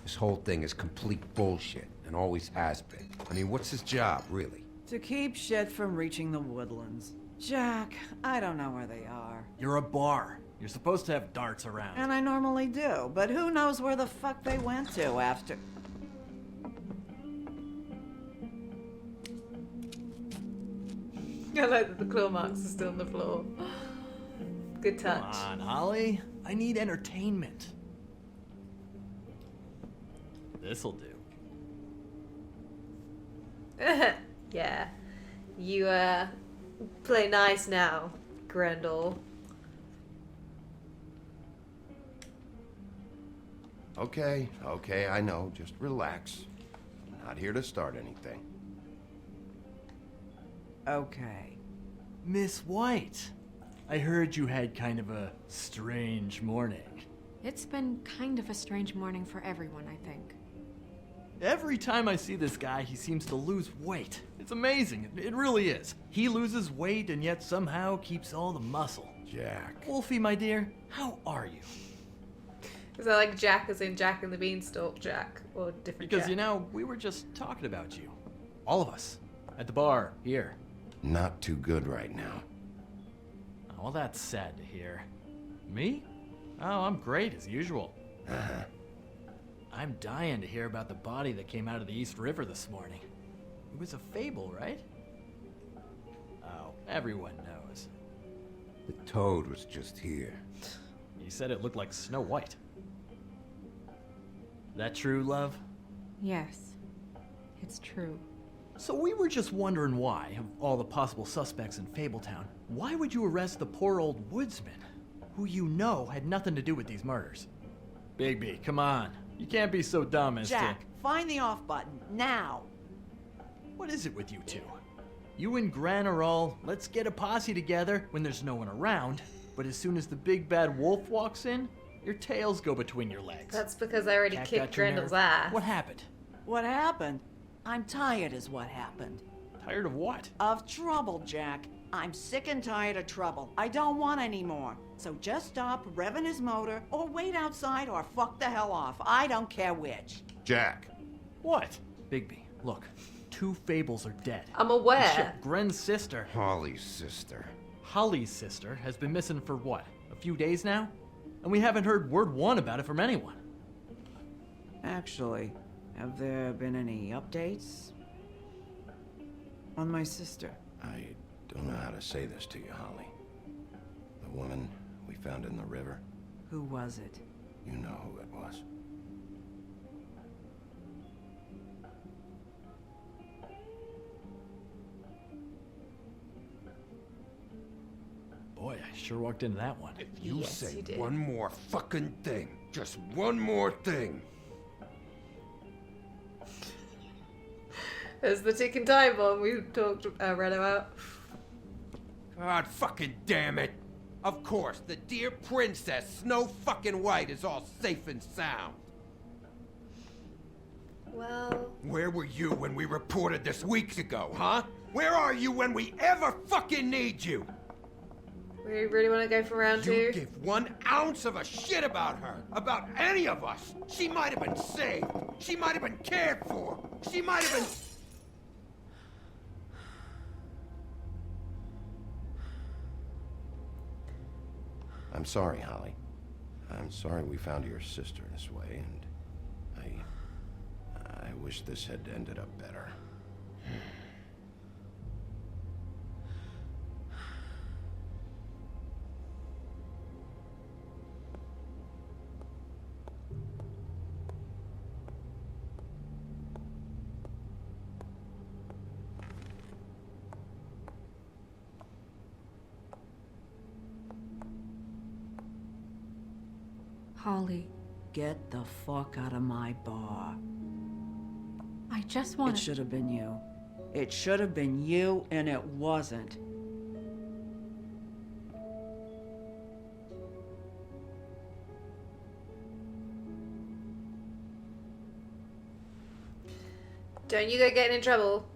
This whole thing is complete bullshit, and always has been. I mean, what's his job, really? To keep shit from reaching the woodlands. Jack, I don't know where they are. You're a bar. You're supposed to have darts around. And I normally do, but who knows where the fuck they went to after... I like that the claw marks are still on the floor. Good touch. Come on, Holly. I need entertainment. This'll do. Yeah. You, play nice now, Grendel. Okay, I know. Just relax. I'm not here to start anything. Okay. Miss White, I heard you had kind of a strange morning. It's been kind of a strange morning for everyone, I think. Every time I see this guy, he seems to lose weight. It's amazing. It really is. He loses weight and yet somehow keeps all the muscle. Jack. Wolfie, my dear, how are you? Is that like Jack as in Jack and the Beanstalk Jack? Or different Because, Jack? you know, we were just talking about you. All of us. At the bar, here. Not too good right now. Oh, well, that's sad to hear. Me? Oh, I'm great as usual. Uh-huh. I'm dying to hear about the body that came out of the East River this morning. It was a fable, right? Oh, everyone knows. The toad was just here. You said it looked like Snow White. That true, love? Yes, it's true. So we were just wondering why, of all the possible suspects in Fabletown, why would you arrest the poor old woodsman, who you know had nothing to do with these murders? Bigby, come on. You can't be so dumb as Jack, find the off button, now! What is it with you two? You and Gran are all, let's get a posse together when there's no one around, but as soon as the big bad wolf walks in, your tails go between your legs. That's because I already Cat kicked got your Grendel's nerve? ass. What happened? What happened? I'm tired is what happened. Tired of what? Of trouble, Jack. I'm sick and tired of trouble. I don't want any more. So just stop revving his motor, or wait outside, or fuck the hell off. I don't care which. Jack. What? Bigby, look. 2 fables are dead. I'm aware. And shit, Gren's sister, Holly's sister. Holly's sister, has been missing for what? A few days now? And we haven't heard word one about it from anyone. Actually, have there been any updates? On my sister? I don't know how to say this to you, Holly. The woman we found in the river, Who was it? you know who it was. Boy, I sure walked into that one. If you Yes, say you did. one more fucking thing, just one more thing. There's the ticking time bomb we read about. God fucking damn it. Of course, the dear princess, Snow fucking White, is all safe and sound. Well, Where were you when we reported this weeks ago, huh? Where are you when we ever fucking need you? we really want to go for round You 2? give 1 ounce of a shit about her, about any of us. She might have been saved. She might have been cared for. She might have been... I'm sorry, Holly. I'm sorry we found your sister this way, and I wish this had ended up better. Holly, Get the fuck out of my bar. I just It want should have been you. It should have been you, and it wasn't. Don't you go getting in trouble.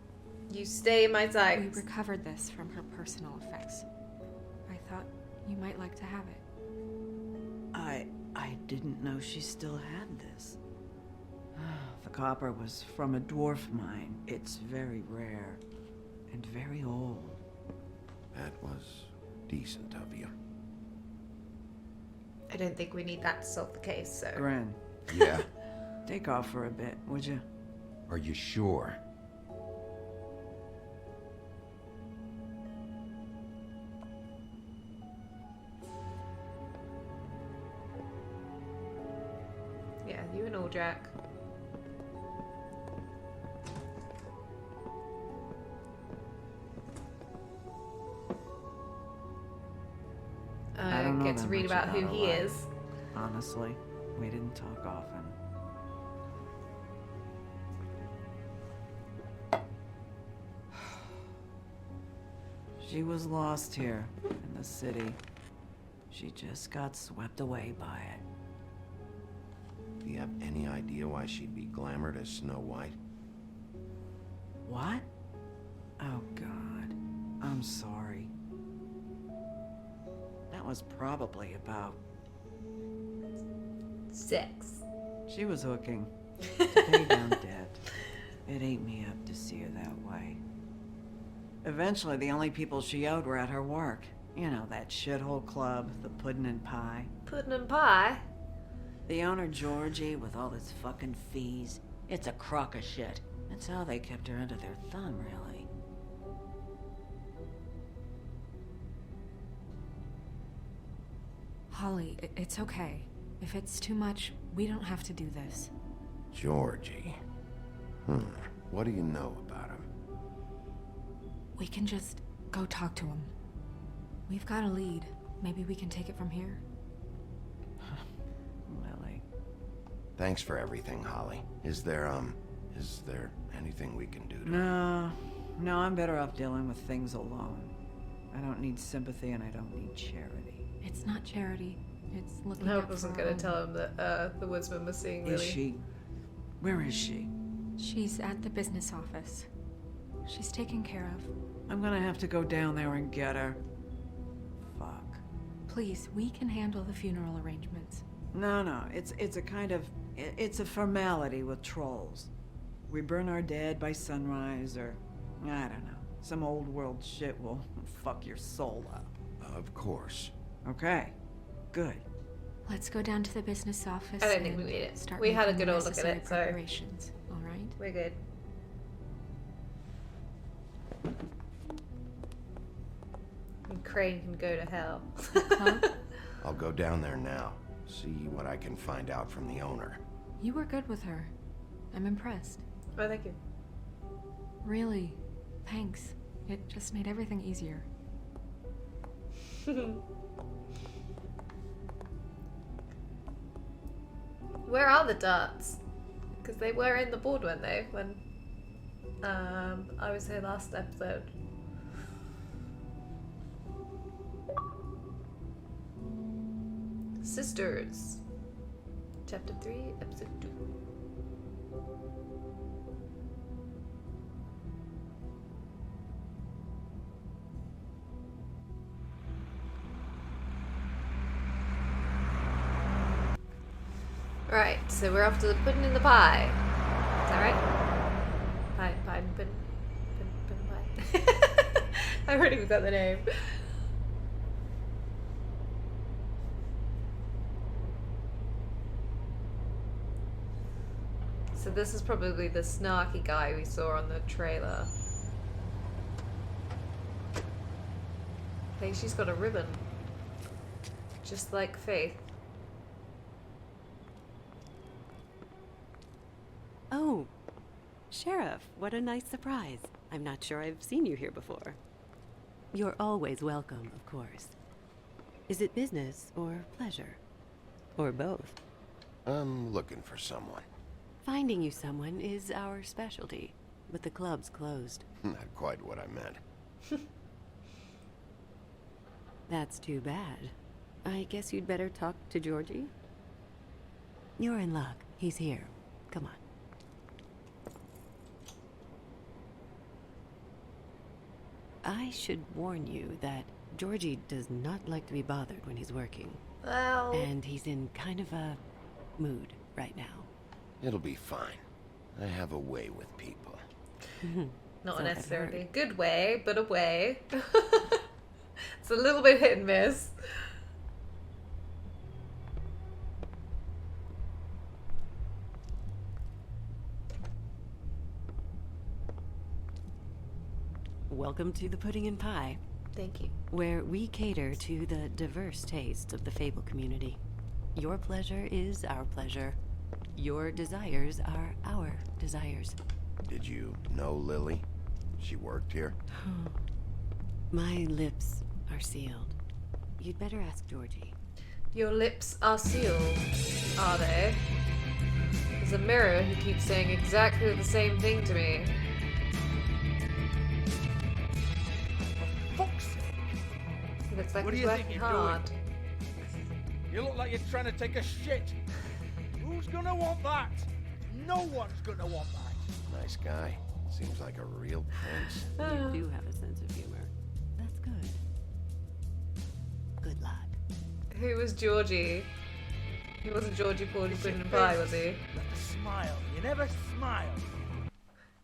You stay in my We sight. recovered this from her personal effects. I thought you might like to have it. I didn't know she still had this. copper was from a dwarf mine. It's very rare and very old. That was decent of you. I don't think we need that to solve the case, so... Gren, Yeah? take off for a bit, would you? Are you sure? Yeah, you and all, Jack. I don't know Get to that read much about who her he life. is. Honestly, we didn't talk often. She was lost here in the city. She just got swept away by it. Do you have any idea why she'd be glamored as Snow White? What? Oh, God. I'm sorry. That was probably about... Sex. She was hooking to pay down debt. It ate me up to see her that way. Eventually, the only people she owed were at her work. You know, that shithole club, the Puddin' and Pie. Puddin' and pie? The owner, Georgie, with all his fucking fees. It's a crock of shit. That's how they kept her under their thumb, really. Holly, it's okay. If it's too much, we don't have to do this. Georgie. What do you know about him? We can just go talk to him. We've got a lead. Maybe we can take it from here. Lily. Thanks for everything, Holly. Is there anything we can do to... No, I'm better off dealing with things alone. I don't need sympathy and I don't need charity. It's not charity. It's looking I out wasn't for going our to tell him that the woodsman was seeing Is Lily. she? Where is she? own. She's at the business office. She's taken care of. I'm gonna have to go down there and get her. Fuck. Please, we can handle the funeral arrangements. No, it's a kind of... It's a formality with trolls. We burn our dead by sunrise, or... I don't know. Some old world shit will fuck your soul up. Of course. Okay. Good. Let's go down to the business office. I don't think and we need it. Start We had a making good the old look at necessary it, so- preparations. All right. We're good. And Crane can go to hell. Huh? I'll go down there now. See what I can find out from the owner. You were good with her. I'm impressed. Oh, thank you. Really. Thanks. It just made everything easier. Where are the darts? Because they were in the board, weren't they? When I was here last episode. Sisters. Chapter 3, Episode 2. Right, so we're off to the pudding in the pie. Is that right? Pie and pudding. Pudding pie. I already forgot the name. So this is probably the snarky guy we saw on the trailer. Hey, she's got a ribbon. Just like Faith. Oh, Sheriff, what a nice surprise. I'm not sure I've seen you here before. You're always welcome, of course. Is it business or pleasure? Or both? I'm looking for someone. Finding you someone is our specialty, but the club's closed. Not quite what I meant. That's too bad. I guess you'd better talk to Georgie? You're in luck. He's here. Come on. I should warn you that Georgie does not like to be bothered when he's working. Well, And he's in kind of a mood right now. It'll be fine. I have a way with people. Not So I've necessarily a heard. good way, but a way. It's a little bit hit and miss. Welcome to the Pudding and Pie, Thank you. where we cater to the diverse tastes of the Fable community. Your pleasure is our pleasure. Your desires are our desires. Did you know Lily? She worked here? My lips are sealed. You'd better ask Georgie. Your lips are sealed, are they? There's a mirror who keeps saying exactly the same thing to me. Fuck's sake. He looks like What do he's you think working you're doing? hard. You look like you're trying to take a shit. Who's gonna want that? No one's gonna want that. Nice guy. Seems like a real prince. You do have a sense of humor. That's good. Good lad. Who was Georgie? He wasn't Georgie Porgy Pudding and Pie, was he? Like a smile. You never smile.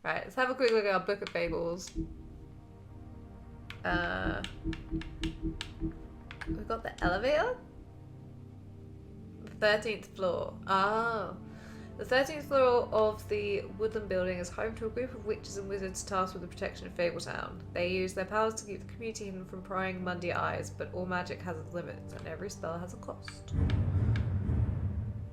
Right, let's have a quick look at our book of fables. We've got the elevator? The 13th floor. Oh. The 13th floor of the Woodland Building is home to a group of witches and wizards tasked with the protection of Fabletown. They use their powers to keep the community hidden from prying Mundy eyes, but all magic has its limits, and every spell has a cost.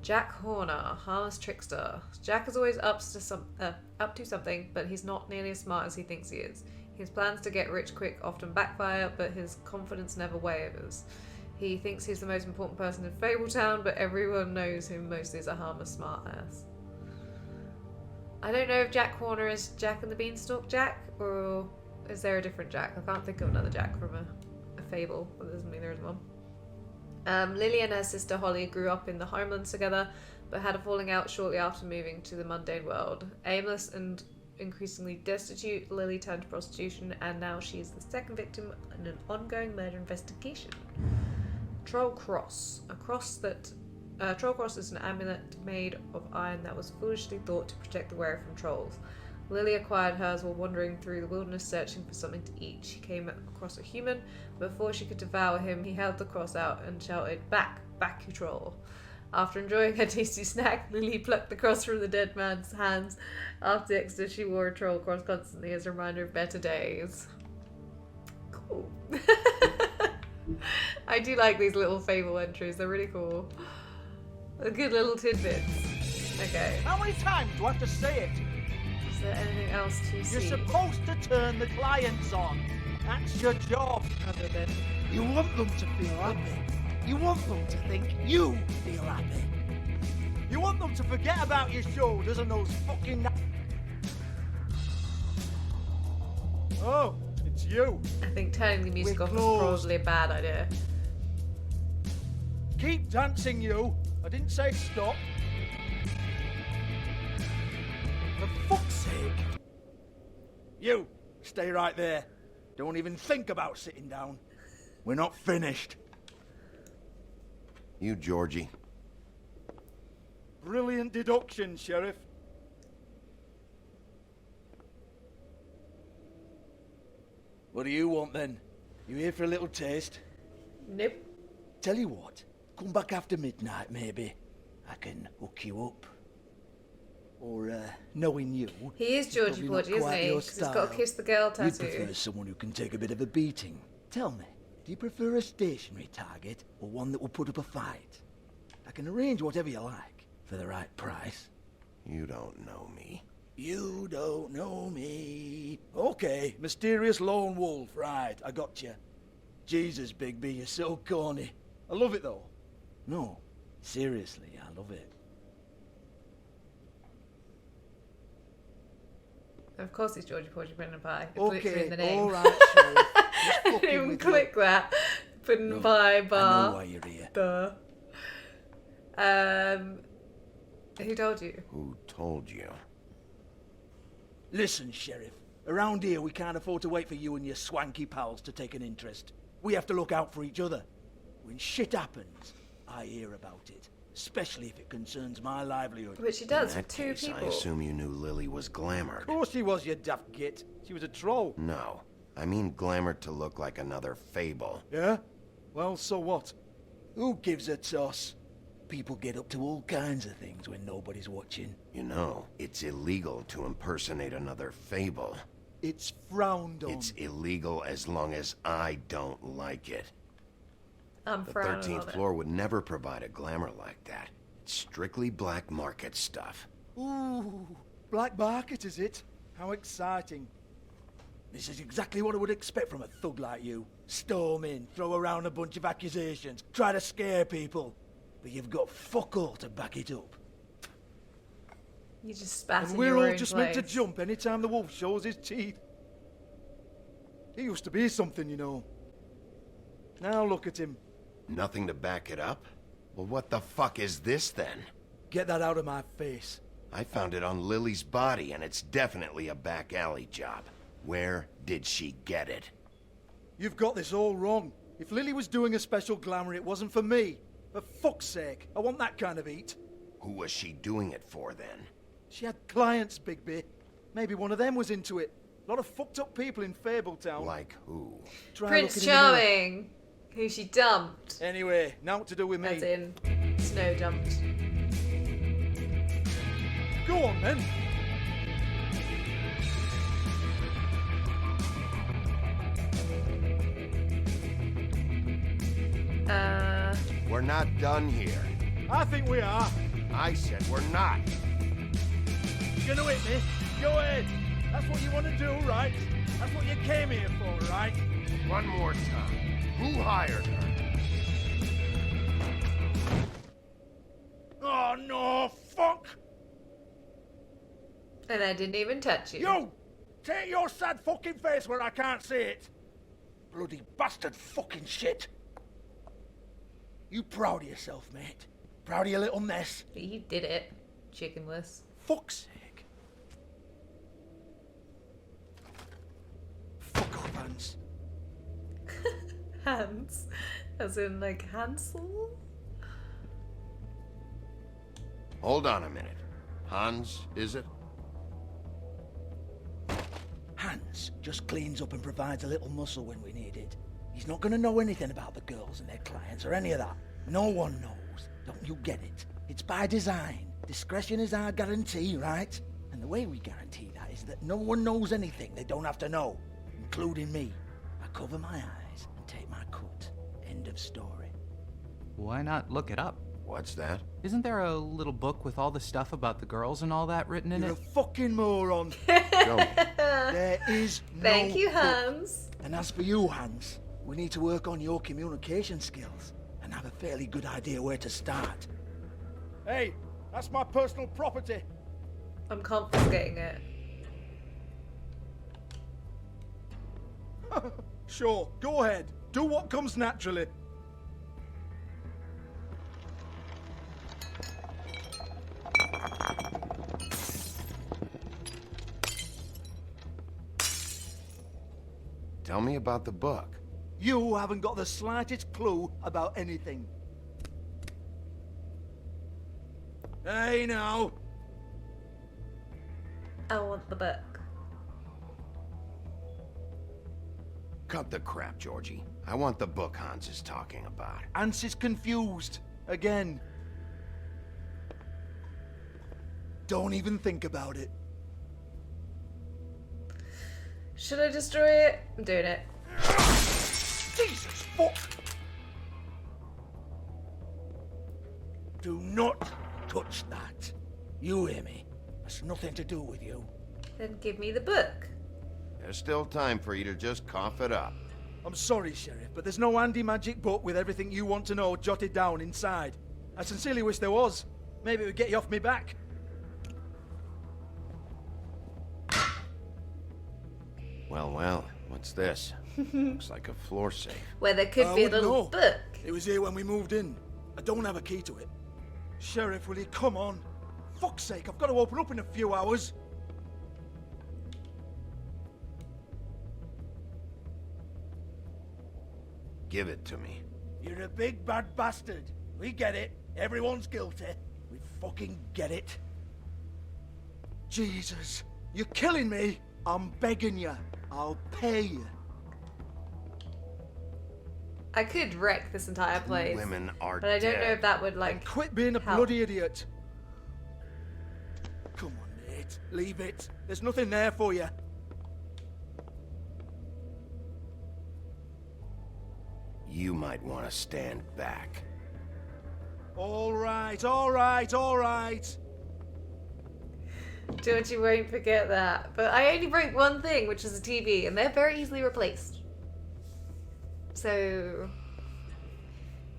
Jack Horner, harmless trickster. Jack is always up to something, but he's not nearly as smart as he thinks he is. His plans to get rich quick often backfire, but his confidence never wavers. He thinks he's the most important person in Fabletown, but everyone knows him mostly as a harmless smartass. I don't know if Jack Horner is Jack and the Beanstalk Jack, or is there a different Jack? I can't think of another Jack from a fable, but that doesn't mean there is one. Lily and her sister Holly grew up in the homelands together, but had a falling out shortly after moving to the mundane world. Aimless and increasingly destitute, Lily turned to prostitution, and now she's the second victim in an ongoing murder investigation. Troll Cross. Troll Cross is an amulet made of iron that was foolishly thought to protect the wearer from trolls. Lily acquired hers while wandering through the wilderness searching for something to eat. She came across a human. Before she could devour him, he held the cross out and shouted, "Back! Back, you troll!" After enjoying her tasty snack, Lily plucked the cross from the dead man's hands. After the accident, she wore a troll cross constantly as a reminder of better days. Cool. I do like these little fable entries. They're really cool. They're good little tidbits. Okay. How many times do I have to say it? Is there anything else to You're see? supposed to turn the clients on. That's your job. Other than You want them to feel happy. You want them to think you feel happy. You want them to forget about your shoulders and those fucking... Oh, it's you. I think turning the music We're off is closed. probably a bad idea. Keep dancing, you. I didn't say stop. For fuck's sake. You, stay right there. Don't even think about sitting down. We're not finished. You, Georgie. Brilliant deduction, Sheriff. What do you want then? You here for a little taste? Nope. Tell you what, come back after midnight maybe. I can hook you up. Or, knowing you... He is Georgie probably not Porgy, isn't quite he? your 'Cause he's got style. a kiss the girl You'd tattoo. prefer someone who can take a bit of a beating. Tell me, do you prefer a stationary target or one that will put up a fight? I can arrange whatever you like for the right price. You don't know me. You don't know me. Okay, mysterious lone wolf. Right, I got you. Jesus, Bigby, you're so corny. I love it though. No, seriously, I love it. Of course, it's Georgie Porgy Pudding and Pie. It puts it Okay, in the name. all right, Sheriff. Just I didn't fucking even with you. click that. Pudding No, and Pie I know bar. why you're here. Duh. Who told you? Who told you? Listen, Sheriff. Around here, we can't afford to wait for you and your swanky pals to take an interest. We have to look out for each other. When shit happens, I hear about it. especially if it concerns my livelihood. Which he does In for that two case, I people. assume you knew Lily was Of glamored. course she was, you daft git. She was a troll. No, I mean glamored to look like another fable. Yeah? Well, so what? Who gives a toss? People get up to all kinds of things when nobody's watching. You know, it's illegal to impersonate another fable. It's frowned on. It's illegal as long as I don't like it. I'm The frowning 13th on it. floor would never provide a glamour like that. It's strictly black market stuff. Ooh, black market, is it? How exciting. This is exactly what I would expect from a thug like you. Storm in, throw around a bunch of accusations, try to scare people. But you've got fuck all to back it up. You just spat And in we're your all own just meant to place. jump anytime the wolf shows his teeth. He used to be something, you know. Now look at him. Nothing to back it up? Well, what the fuck is this then? Get that out of my face. I found it on Lily's body, and it's definitely a back alley job. Where did she get it? You've got this all wrong. If Lily was doing a special glamour, it wasn't for me. For fuck's sake, I want that kind of eat. Who was she doing it for then? She had clients, Bigby. Maybe one of them was into it. A lot of fucked up people in Fabletown. Like who? Try Prince looking in the mirror. Charming, who she dumped, Anyway, now what to do with me? as in snow dumped. Go on then. We're not done here. I think we are. I said we're not. You gonna hit me? Go ahead. That's what you want to do, right? That's what you came here for, right? One more time. Who hired her? Oh no, fuck! And I didn't even touch you. You! Take your sad fucking face where I can't see it! Bloody bastard fucking shit! You proud of yourself, mate? Proud of your little mess? You did it, chickenless. Fuck's sake. Fuck off, Hans. Hans, as in like Hansel. Hold on a minute. Hans, is it? Hans just cleans up and provides a little muscle when we need it. He's not gonna know anything about the girls and their clients or any of that. No one knows. Don't you get it? It's by design. Discretion is our guarantee, right? And the way we guarantee that is that no one knows anything they don't have to know, including me. I cover my eyes and take my cut. End of story. Why not look it up? What's that? Isn't there a little book with all the stuff about the girls and all that written in You're it? a fucking moron. Show me. There is no Thank you, book. Hans. And as for you, Hans, we need to work on your communication skills and have a fairly good idea where to start. Hey, that's my personal property. I'm confiscating it. Sure, go ahead. Do what comes naturally. Tell me about the book. You haven't got the slightest clue about anything. Hey, now. I want the book. Cut the crap, Georgie. I want the book Hans is talking about. Hans is confused. Again. Don't even think about it. Should I destroy it? I'm doing it. Jesus fuck! Do not touch that. You hear me? That's nothing to do with you. Then give me the book. There's still time for you to just cough it up. I'm sorry, Sheriff, but there's no handy magic book with everything you want to know jotted down inside. I sincerely wish there was. Maybe it would get you off me back. Well, well, what's this? Looks like a floor safe. Where there could I be a wouldn't little know. book. It was here when we moved in. I don't have a key to it. Sheriff, will you come on? Fuck's sake, I've got to open up in a few hours. Give it to me. You're a big bad bastard. We get it. Everyone's guilty. We fucking get it. Jesus, you're killing me. I'm begging you. I'll pay you. I could wreck this entire place. Women are but I don't know dead. if that would, like, And quit being a help. bloody idiot. Come on, Nate. Leave it. There's nothing there for you. You might want to stand back. All right, all right, all right. Georgie won't forget that. But I only broke one thing, which is a TV, and they're very easily replaced. So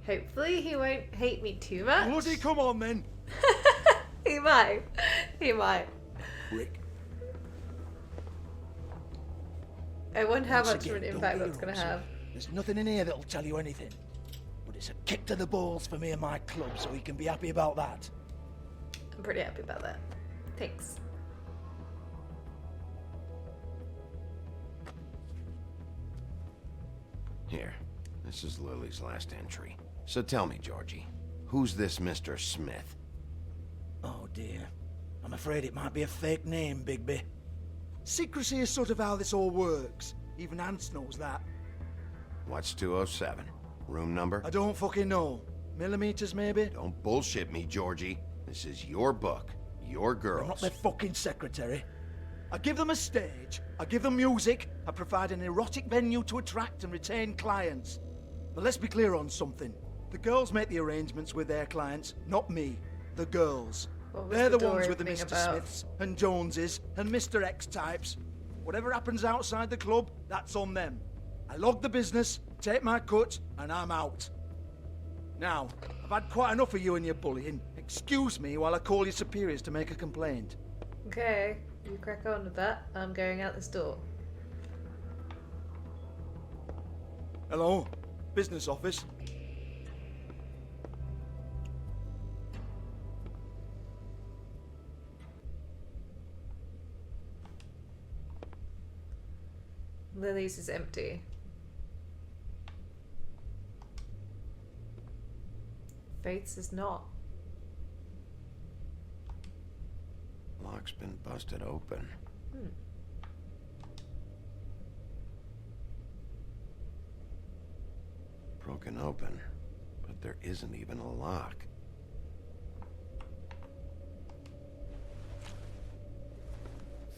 hopefully he won't hate me too much. Bloody come on then. He might. He might. Rick. I wonder how Once much of an again, don't impact be that's going to wrong, have. sir. There's nothing in here that'll tell you anything. But it's a kick to the balls for me and my club, so he can be happy about that. I'm pretty happy about that. Thanks. Here, this is Lily's last entry. So tell me, Georgie, who's this Mr. Smith? Oh dear. I'm afraid it might be a fake name, Bigby. Secrecy is sort of how this all works. Even Ants knows that. What's 207? Room number? I don't fucking know. Millimeters, maybe? Don't bullshit me, Georgie. This is your book, your I'm not girls. their fucking secretary. I give them a stage, I give them music, I provide an erotic venue to attract and retain clients. But let's be clear on something. The girls make the arrangements with their clients, not me. The girls. What was They're the door ones with the opening Mr. about? Smiths and Joneses and Mr. X types. Whatever happens outside the club, that's on them. I log the business, take my cut, and I'm out. Now, I've had quite enough of you and your bullying. Excuse me while I call your superiors to make a complaint. Okay, you crack on with that. I'm going out this door. Hello? Business office? Lily's is empty. Faith's is not. Lock's been busted open. Broken open, but there isn't even a lock.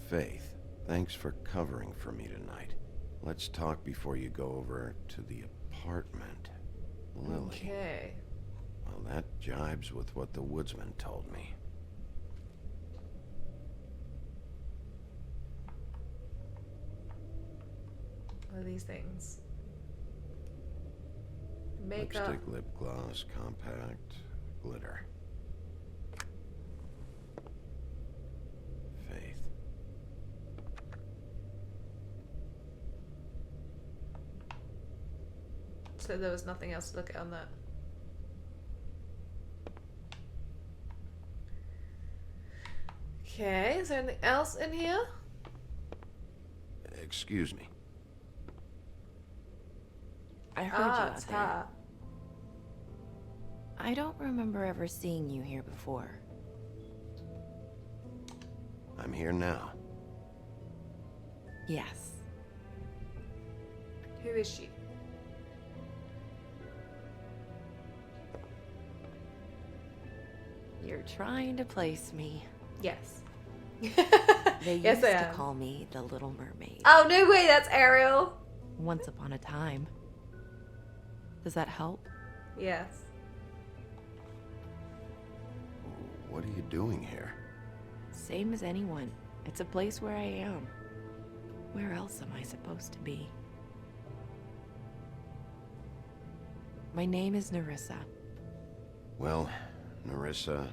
Faith, thanks for covering for me tonight. Let's talk before you go over to the apartment. Lily. Okay. Well, that jibes with what the woodsman told me. What are these things? Makeup. Lipstick, lip gloss, compact, glitter. Faith. So there was nothing else to look at on that. Okay, is there anything else in here? Excuse me. I heard you out it's there. her. I don't remember ever seeing you here before. I'm here now. Yes. Who is she? You're trying to place me. Yes. They Yes, used I to am. call me the Little Mermaid. Oh, no way, that's Ariel. Once upon a time. Does that help? Yes. What are you doing here? Same as anyone. It's a place where I am. Where else am I supposed to be? My name is Nerissa. Well, Nerissa,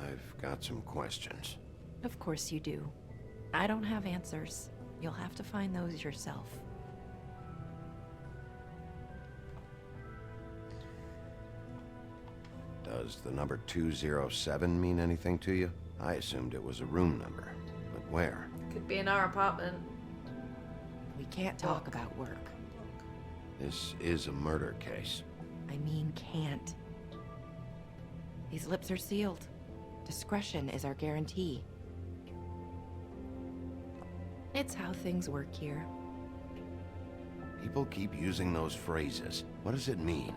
I've got some questions. Of course you do. I don't have answers. You'll have to find those yourself. Does the number 207 mean anything to you? I assumed it was a room number, but where? Could be in our apartment. We can't talk about work. This is a murder case. I mean can't. These lips are sealed. Discretion is our guarantee. It's how things work here. People keep using those phrases. What does it mean?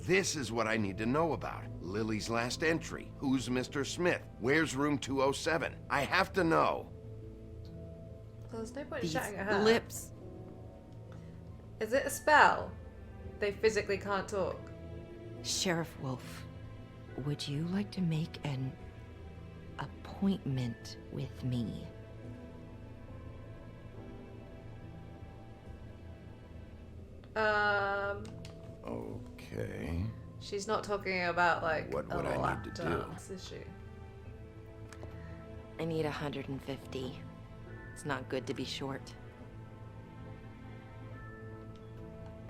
This is what I need to know about. Lily's last entry. Who's Mr. Smith? Where's room 207? I have to know. Well, there's no point in These shouting at her. lips. Is it a spell? They physically can't talk. Sheriff Wolf, would you like to make an appointment with me? Okay. She's not talking about like What a would I lap need to do? dance, is she? I need 150. It's not good to be short.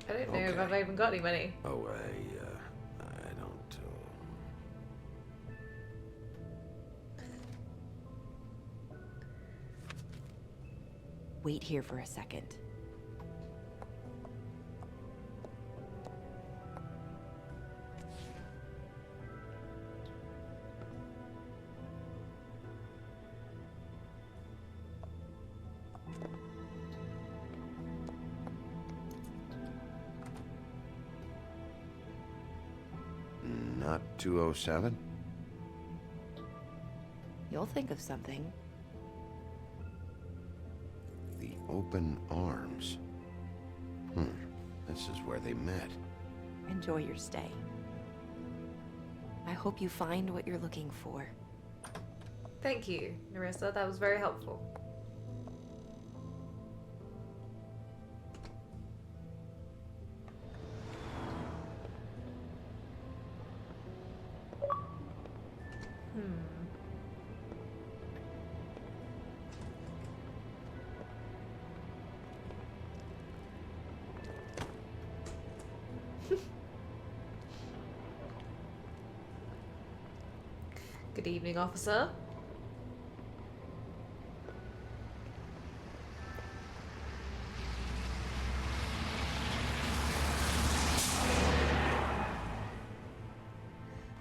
I don't know if Okay. I've even got any money. Oh, I don't. Wait here for a second. Not 207? You'll think of something. The open arms. This is where they met. Enjoy your stay. I hope you find what you're looking for. Thank you, Narissa. That was very helpful. Good evening, officer.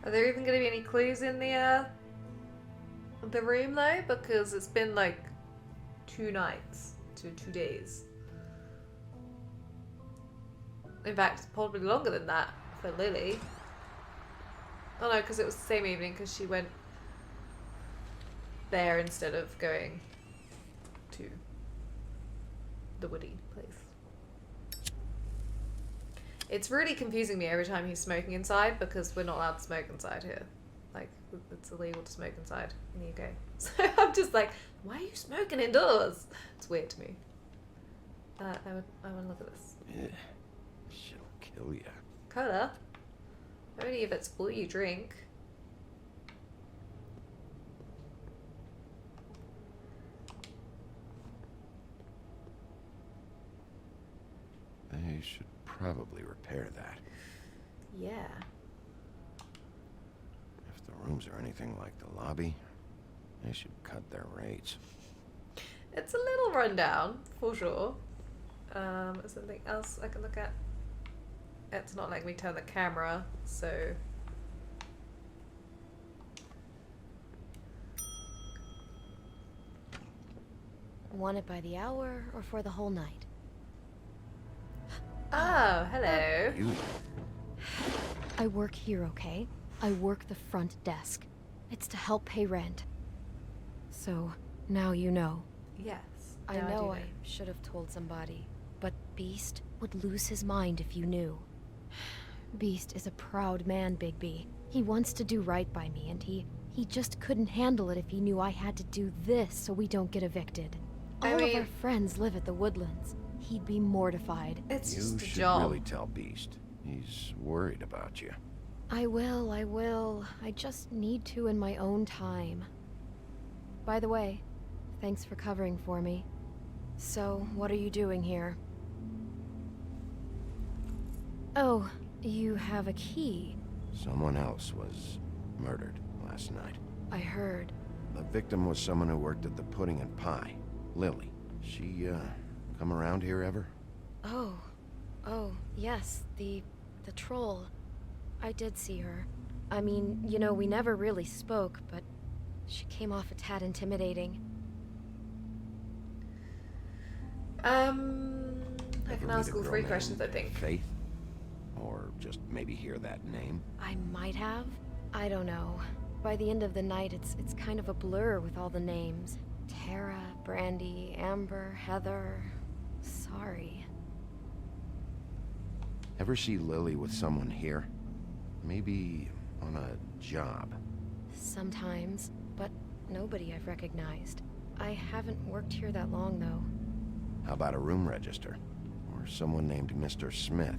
Are there even going to be any clues in the room though? Because it's been like 2 nights to 2 days. In fact, probably longer than that for Lily. Oh no, because it was the same evening because she went there instead of going to the Woody place. It's really confusing me every time he's smoking inside because we're not allowed to smoke inside here. Like, it's illegal to smoke inside in the UK. So I'm just like, why are you smoking indoors? It's weird to me. I want to look at this. She'll kill ya. Cola? Only if it's all you drink. They should probably repair that. Yeah. If the rooms are anything like the lobby, they should cut their rates. It's a little rundown, for sure. Is there anything else I can look at? It's not letting me turn the camera, so... Want it by the hour or for the whole night? Oh, hello. You... I work here, okay? I work the front desk. It's to help pay rent. So, now you know. Yes. I now know do I should have told somebody, but Beast would lose his mind if you knew. Beast is a proud man, Bigby. He wants to do right by me, and he just couldn't handle it if he knew I had to do this so we don't get evicted. All of our friends live at the Woodlands. He'd be mortified. It's You just a should job. really tell Beast. He's worried about you. I will. I just need to in my own time. By the way, thanks for covering for me. So, what are you doing here? Oh, you have a key. Someone else was murdered last night. I heard. The victim was someone who worked at the Pudding and Pie. Lily. She, come around here ever? Oh, yes, the the troll. I did see her. I mean, you know, we never really spoke, but she came off a tad intimidating. I Ever can ask meet a all girl 3 named questions, I think. Faith? Or just maybe hear that name? I might have. I don't know. By the end of the night, it's kind of a blur with all the names. Tara, Brandy, Amber, Heather. Sorry. Ever see Lily with someone here? Maybe on a job? Sometimes, but nobody I've recognized. I haven't worked here that long, though. How about a room register? Or someone named Mr. Smith?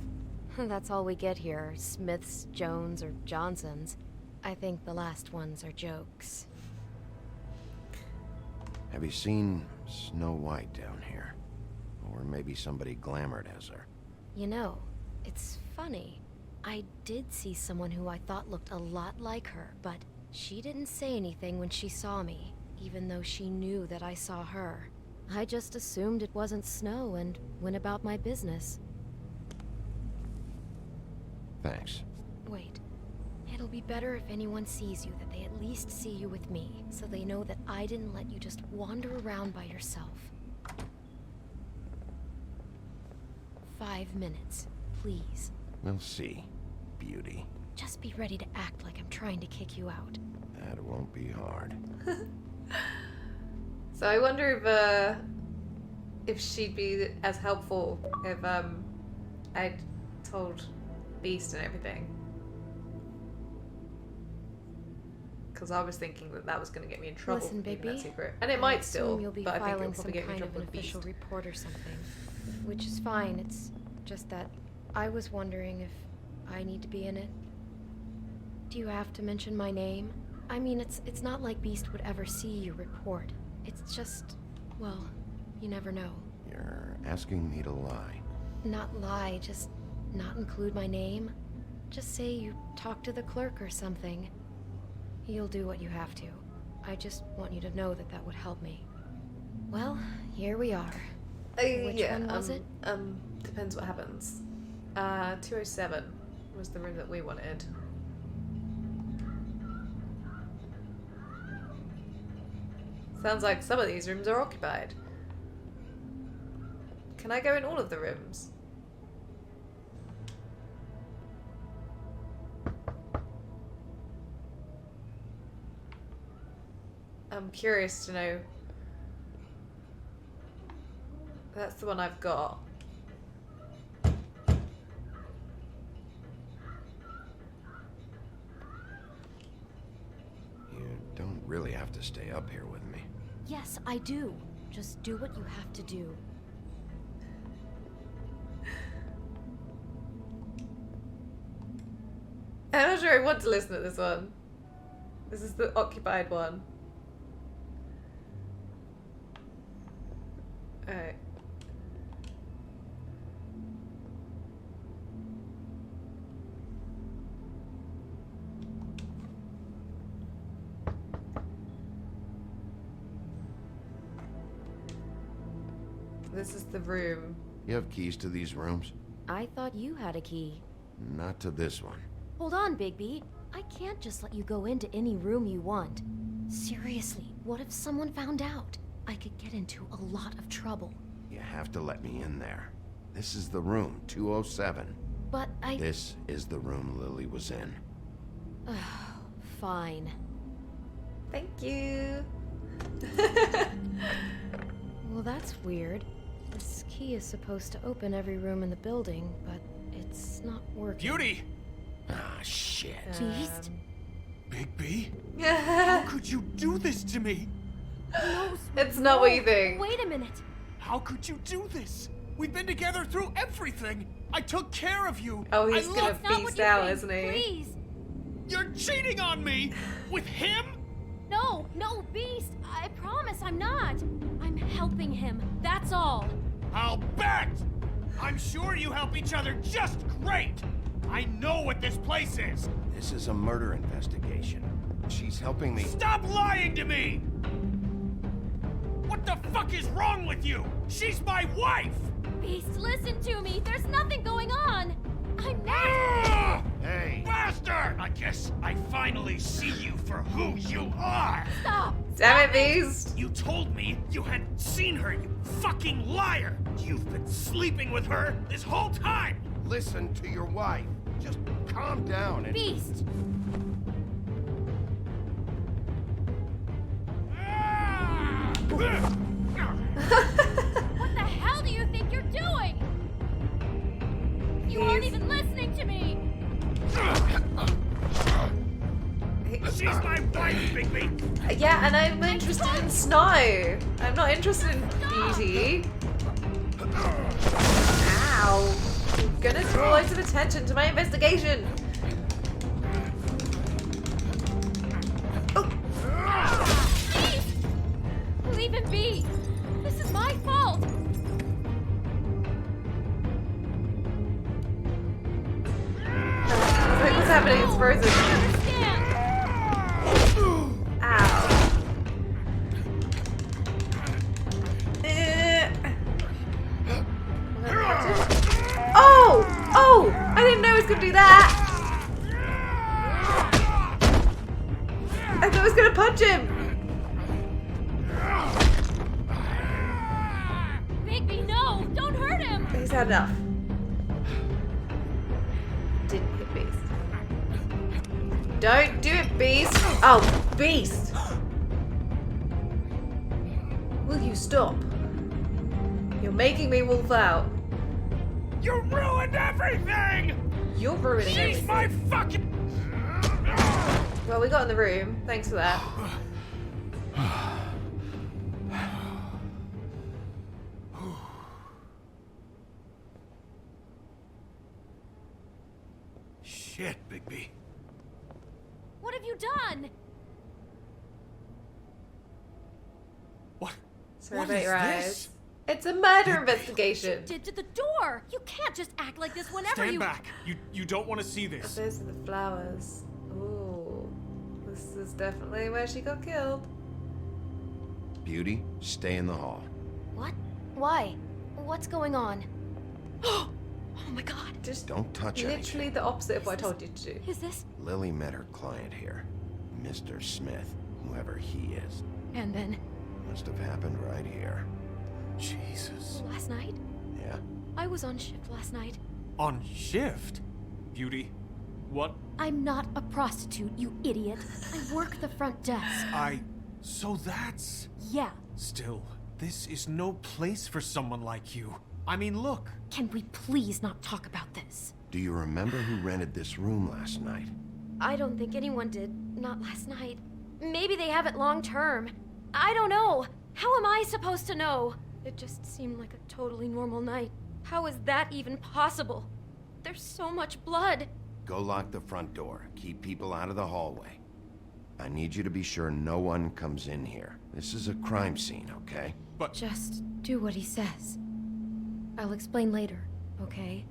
That's all we get here, Smiths, Jones, or Johnsons. I think the last ones are jokes. Have you seen Snow White down here? Or maybe somebody glamored as her? You know, it's funny. I did see someone who I thought looked a lot like her, but she didn't say anything when she saw me, even though she knew that I saw her. I just assumed it wasn't Snow and went about my business. Thanks. Wait. It'll be better if anyone sees you that they at least see you with me, so they know that I didn't let you just wander around by yourself. 5 minutes, please. We'll see, beauty. Just be ready to act like I'm trying to kick you out. That won't be hard. So I wonder if she'd be as helpful if I'd told Beast and everything. Because I was thinking that was going to get me in trouble Listen, for keeping that Bigby, secret. And it I might assume still, you'll be but I think it'll filing probably some get me in kind of trouble an with Beast. official report or something, which is fine. It's just that I was wondering if I need to be in it. Do you have to mention my name? I mean, it's not like Beast would ever see your report. It's just, well, you never know. You're asking me to lie. Not lie, just not include my name. Just say you talk to the clerk or something. You'll do what you have to. I just want you to know that that would help me. Well, here we are. Which yeah, one was it? Depends what happens. 207 was the room that we wanted. Sounds like some of these rooms are occupied. Can I go in all of the rooms? I'm curious to know. That's the one I've got. You don't really have to stay up here with me. Yes, I do. Just do what you have to do. I'm not sure I want to listen to this one. This is the occupied one. Alright. This is the room. You have keys to these rooms? I thought you had a key. Not to this one. Hold on, Bigby. I can't just let you go into any room you want. Seriously, what if someone found out? I could get into a lot of trouble. You have to let me in there. This is the room, 207. But I... This is the room Lily was in. Fine. Thank you. Well, that's weird. This key is supposed to open every room in the building, but it's not working. Beauty! Ah, shit. Beast? Bigby? How could you do this to me? No, It's not what you think. Wait a minute. How could you do this? We've been together through everything. I took care of you. Oh, he's I gonna love- beast out, isn't he? Please. You're cheating on me! With him? No, Beast. I promise I'm not. I'm helping him. That's all. I'll bet! I'm sure you help each other just great! I know what this place is! This is a murder investigation. She's helping me. Stop lying to me! What the fuck is wrong with you? She's my wife! Beast, listen to me. There's nothing going on. I'm not. Hey, bastard! I guess I finally see you for who you are. Stop. Damn it, Beast. You told me you had seen her, you fucking liar! You've been sleeping with her this whole time! Listen to your wife. Just calm down and... Beast. What the hell do you think you're doing? You aren't even listening to me. She's my wife, Bigby! Yeah, and I'm interested in Snow. I'm not interested in Beauty. Ow. I'm gonna draw loads of attention to my investigation. Beast! Leave him be. This is my fault. Like, what's happening? It's frozen. Understand? Ow. Oh! Oh! I didn't know I was gonna do that! I thought I was gonna punch him! Bigby, no! Don't hurt him! He's had enough. Didn't hit Beast. Don't do it, Beast! Oh, Beast! Will you stop? You're making me wolf out. You ruined everything! You're ruining She's everything. my fucking... Well, we got in the room. Thanks for that. Shit, Bigby. What have you done? What? Sorry What about is your this? eyes. It's a murder investigation. Did to the door. You can't just act like this whenever Stand you... back. You don't want to see this. Those are the flowers. Ooh. This is definitely where she got killed. Beauty, stay in the hall. What? Why? What's going on? Oh my god. Just Don't touch literally anything. the opposite of what I told you to do. Is this... Lily met her client here. Mr. Smith, whoever he is. And then... Must have happened right here. Jesus. last night? Yeah? I was on shift last night. On shift? Beauty, what? I'm not a prostitute, you idiot. I work the front desk. So that's... Yeah. Still, this is no place for someone like you. I mean, look. Can we please not talk about this? Do you remember who rented this room last night? I don't think anyone did. Not last night. Maybe they have it long term. I don't know. How am I supposed to know? It just seemed like a totally normal night. How is that even possible? There's so much blood. Go lock the front door. Keep people out of the hallway. I need you to be sure no one comes in here. This is a crime scene, okay? But... Just do what he says. I'll explain later, okay?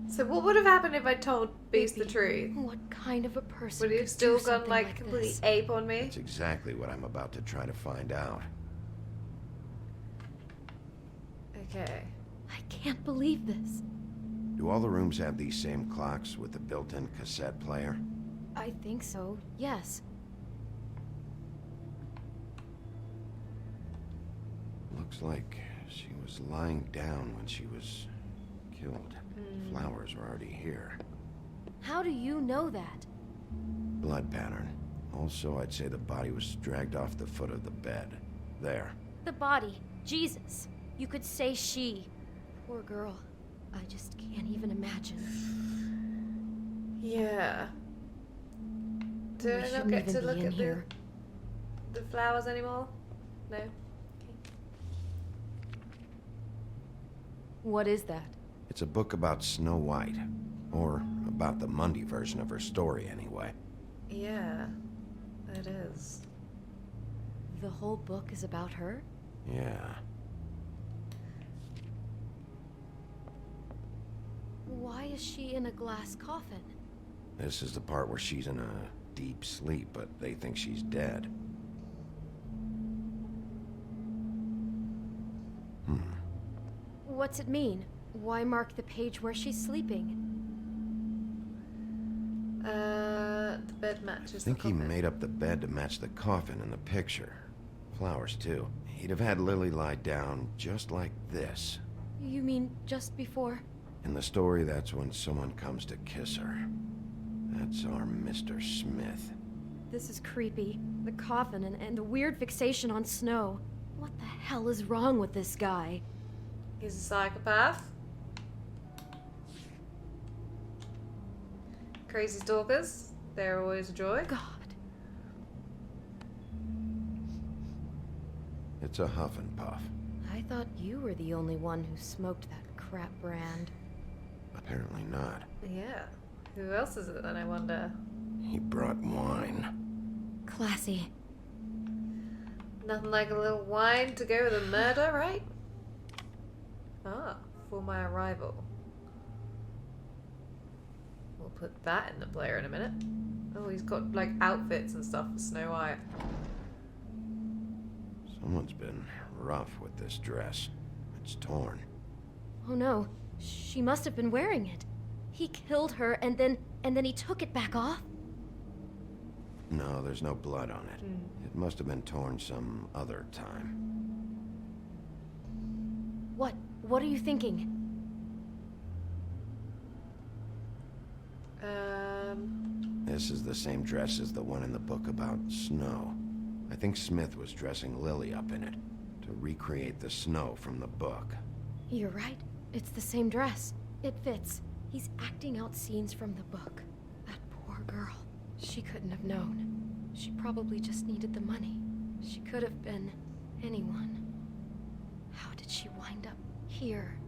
So what would have happened if I told Beast the Bigby, truth? What kind of a person Would he have could still do gone something like completely this? ape on me? That's exactly what I'm about to try to find out. Okay. I can't believe this. Do all the rooms have these same clocks with the built-in cassette player? I think so, yes. Looks like she was lying down when she was killed. Flowers were already here. How do you know that? Blood pattern. Also, I'd say the body was dragged off the foot of the bed. There. The body. Jesus. You could say she. Poor girl. I just can't even imagine. Yeah. Do We I not shouldn't get to even be look in at here. the flowers anymore? No? Okay. What is that? It's a book about Snow White. Or about the Mundy version of her story, anyway. Yeah. It is. The whole book is about her? Yeah. Why is she in a glass coffin? This is the part where she's in a deep sleep, but they think she's dead. What's it mean? Why mark the page where she's sleeping? The bed matches I think the he coffin. made up the bed to match the coffin in the picture. Flowers, too. He'd have had Lily lie down just like this. You mean just before? In the story, that's when someone comes to kiss her. That's our Mr. Smith. This is creepy. The coffin and the weird fixation on Snow. What the hell is wrong with this guy? He's a psychopath. Crazy stalkers. They're always a joy. God. It's a huff and puff. I thought you were the only one who smoked that crap brand. Apparently not. Yeah. Who else is it then, I wonder? He brought wine. Classy. Nothing like a little wine to go with a murder, right? Ah, for my arrival. We'll put that in the player in a minute. Oh, he's got like outfits and stuff for Snow White. Someone's been rough with this dress. It's torn. Oh no, she must have been wearing it. He killed her and then he took it back off? No, there's no blood on it. It must have been torn some other time. What are you thinking? This is the same dress as the one in the book about Snow. I think Smith was dressing Lily up in it to recreate the Snow from the book. You're right. It's the same dress. It fits. He's acting out scenes from the book. That poor girl. She couldn't have known. She probably just needed the money. She could have been anyone. How did she wind up here?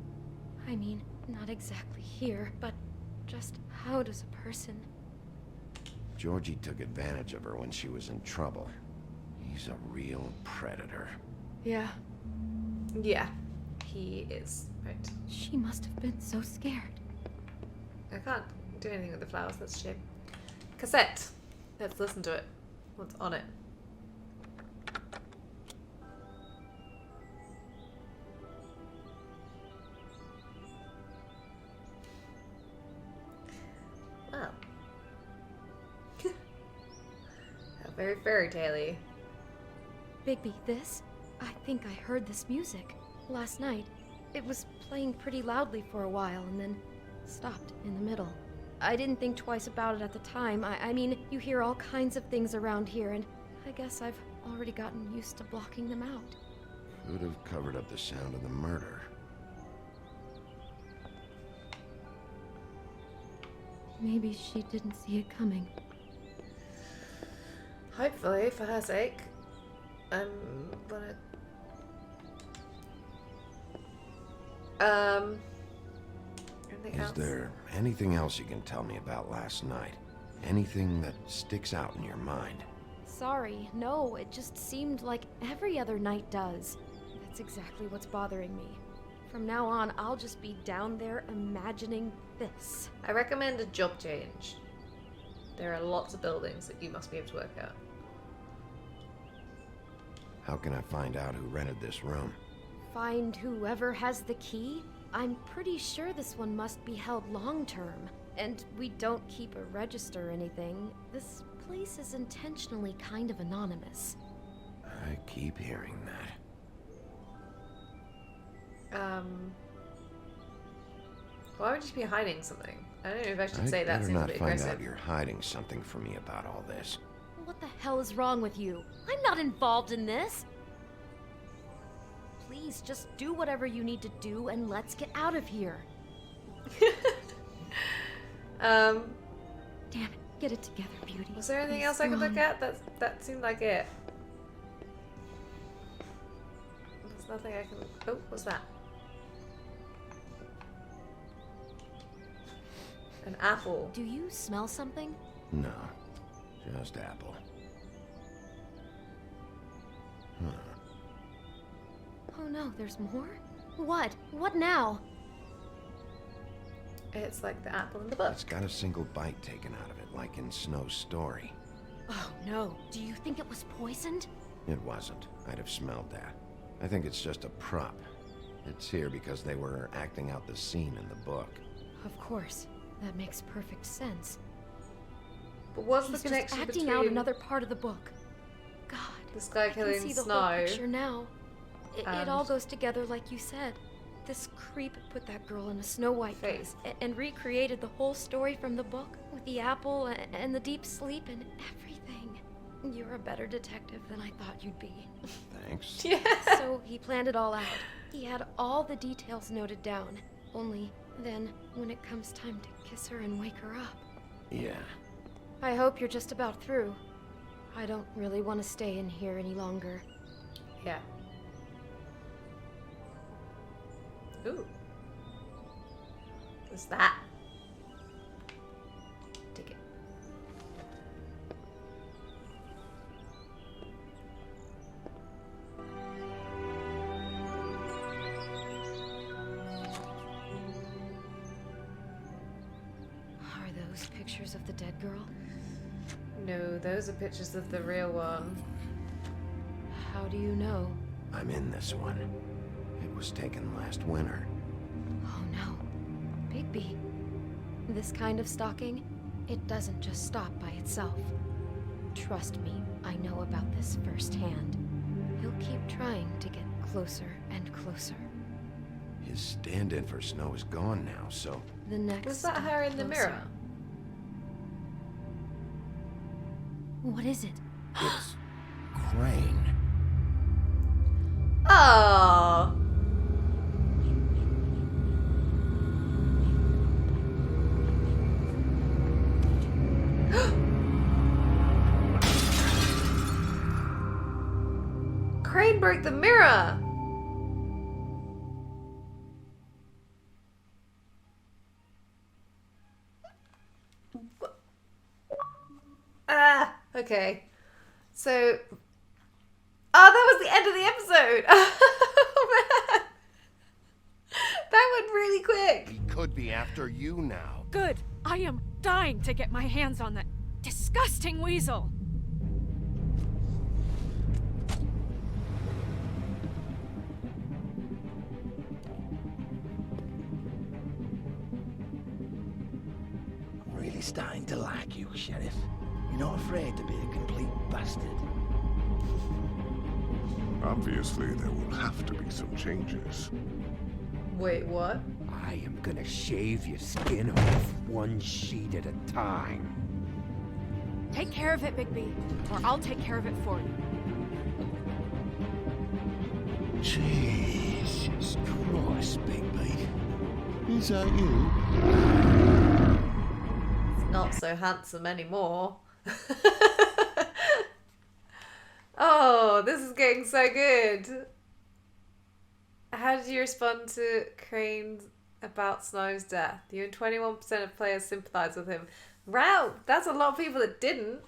I mean, not exactly here, but just how does a person... Georgie took advantage of her when she was in trouble. He's a real predator. Yeah. Yeah, he is, right. She must have been so scared. I can't do anything with the flowers, that's a shame. Cassette. Let's listen to it. What's on it? Wow. Very fairy tale-y. Bigby, this? I think I heard this music last night. It was playing pretty loudly for a while and then stopped in the middle. I didn't think twice about it at the time. I mean, you hear all kinds of things around here, and I guess I've already gotten used to blocking them out. Could have covered up the sound of the murder. Maybe she didn't see it coming. Hopefully, for her sake. I'm gonna... Anything else? Is there anything else you can tell me about last night? Anything that sticks out in your mind? Sorry, no, it just seemed like every other night does. That's exactly what's bothering me. From now on, I'll just be down there imagining this. I recommend a job change. There are lots of buildings that you must be able to work out. How can I find out who rented this room? Find whoever has the key? I'm pretty sure this one must be held long-term. And we don't keep a register or anything. This place is intentionally kind of anonymous. I keep hearing that. Why would you be hiding something? I don't know if I should I'd say that better seems a not bit find aggressive. out you're hiding something from me about all this. What the hell is wrong with you? I'm not involved in this. Please, just do whatever you need to do and let's get out of here. Damn it, get it together, Beauty. Was there anything Be else I could look strong. at? That seemed like it. There's nothing I can... Oh, what's that? An apple. Do you smell something? No, just apple. Oh no, there's more? What? What now? It's like the apple in the book. It's got a single bite taken out of it, like in Snow's story. Oh no, do you think it was poisoned? It wasn't. I'd have smelled that. I think it's just a prop. It's here because they were acting out the scene in the book. Of course. That makes perfect sense. But what's He's the connection just acting between out another part of the book. God, this guy I can killing see the Snow? whole picture now. It and all goes together like you said. This creep put that girl in a Snow White dress and recreated the whole story from the book with the apple and the deep sleep and everything. You're a better detective than I thought you'd be. Thanks. Yeah. So he planned it all out. He had all the details noted down. Only then, when it comes time to kiss her and wake her up. Yeah. I hope you're just about through. I don't really want to stay in here any longer. Yeah. Ooh. What's that? Ticket. Are those pictures of the dead girl? No, those are pictures of the real one. How do you know? I'm in this one. It was taken last winter. Oh no. Bigby. This kind of stalking, it doesn't just stop by itself. Trust me, I know about this firsthand. He'll keep trying to get closer and closer. His stand-in for Snow is gone now, so... The next Was that step her in the closer. mirror? What is it? It's... Crane. Oh. Crane broke the mirror. Ah, okay. So, oh, that was the end of the episode. Oh, man. That went really quick. He could be after you now. Good. I am dying to get my hands on that disgusting weasel. I'm really starting to like you, Sheriff. You're not afraid to be a complete bastard. Obviously, there will have to be some changes. Wait, what? I am gonna shave your skin off one sheet at a time. Take care of it, Bigby, or I'll take care of it for you. Jesus Christ, Bigby. Is that you? It's not so handsome anymore. Oh, this is getting so good. How did you respond to Crane's about Snow's death? You and 21% of players sympathise with him. Wow, that's a lot of people that didn't.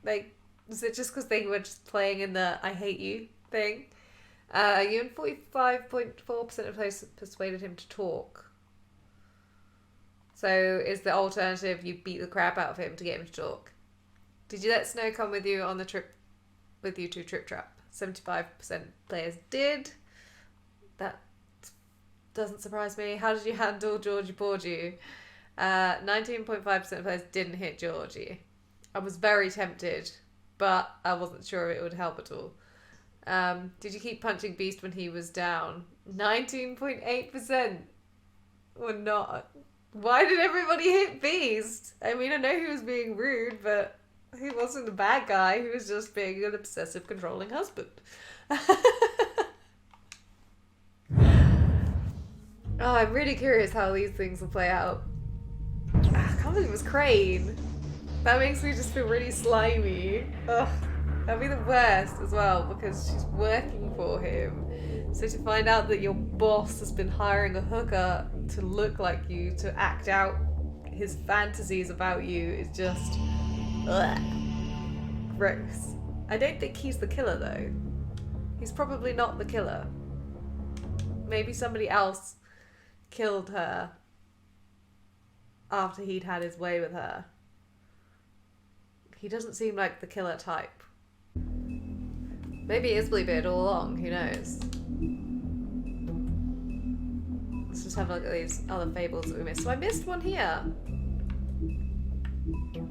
Like, is it just because they were just playing in the I hate you thing? You and 45.4% of players persuaded him to talk. So is the alternative you beat the crap out of him to get him to talk? Did you let Snow come with you on the trip, with you to Trip Trap? 75% players did. That doesn't surprise me. How did you handle Georgie Porgy? 19.5% of players didn't hit Georgie. I was very tempted, but I wasn't sure it would help at all. Did you keep punching Beast when he was down? 19.8% were not. Why did everybody hit Beast? I mean, I know he was being rude, but he wasn't a bad guy. He was just being an obsessive, controlling husband. Oh, I'm really curious how these things will play out. I can't believe it was Crane. That makes me just feel really slimy. Ugh, that'd be the worst as well, because she's working for him. So to find out that your boss has been hiring a hooker to look like you, to act out his fantasies about you, is just... ugh, gross. I don't think he's the killer, though. He's probably not the killer. Maybe somebody else killed her after he'd had his way with her. He doesn't seem like the killer type. Maybe it is Bluebeard all along, who knows? just have a look at these other fables that we missed. So I missed one here.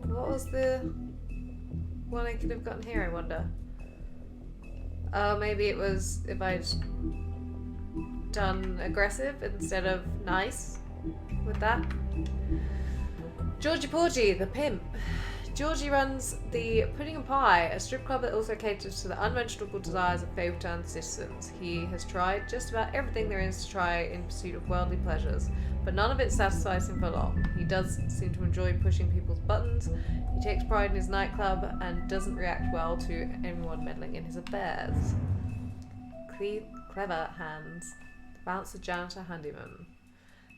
What was the one I could have gotten here, I wonder? Oh, maybe it was if I'd done aggressive instead of nice with that. Georgie Porgy, the pimp. Georgie runs the Pudding and Pie, a strip club that also caters to the unmentionable desires of Fabletown citizens. He has tried just about everything there is to try in pursuit of worldly pleasures, but none of it satisfies him for long. He does seem to enjoy pushing people's buttons, he takes pride in his nightclub, and doesn't react well to anyone meddling in his affairs. Clever Hands, the bouncer janitor handyman.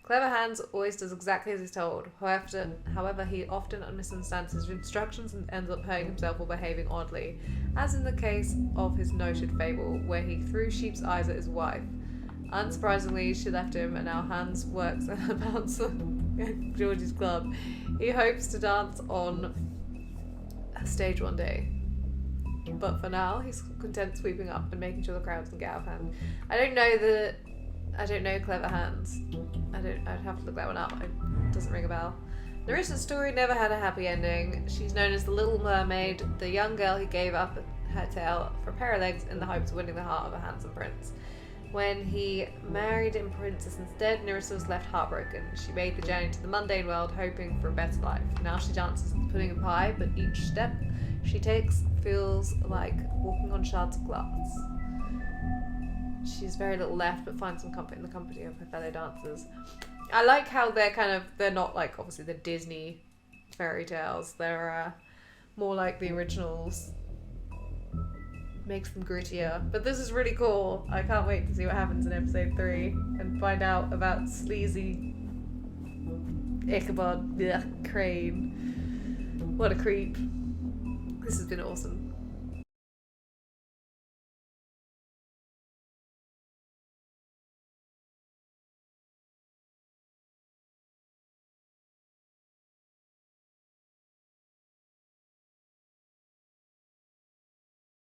Clever Hands always does exactly as he's told. However, he often misunderstands his instructions and ends up hurting himself or behaving oddly, as in the case of his noted fable, where he threw sheep's eyes at his wife. Unsurprisingly, she left him, and now Hans works as a bouncer at Georgie's club. He hopes to dance on a stage one day. But for now, he's content sweeping up and making sure the crowds can get out of hand. I don't know Clever Hands. I'd have to look that one up. It doesn't ring a bell. Nerissa's story never had a happy ending. She's known as the Little Mermaid, the young girl who gave up her tail for a pair of legs in the hopes of winning the heart of a handsome prince. When he married a princess instead, Nerissa was left heartbroken. She made the journey to the mundane world, hoping for a better life. Now she dances with Pudding and Pie, but each step she takes feels like walking on shards of glass. She's very little left, but finds some comfort in the company of her fellow dancers. I like how they're not like, obviously, the Disney fairy tales. They're more like the originals. Makes them grittier. But this is really cool. I can't wait to see what happens in episode 3 and find out about sleazy Ichabod Crane. What a creep. This has been awesome.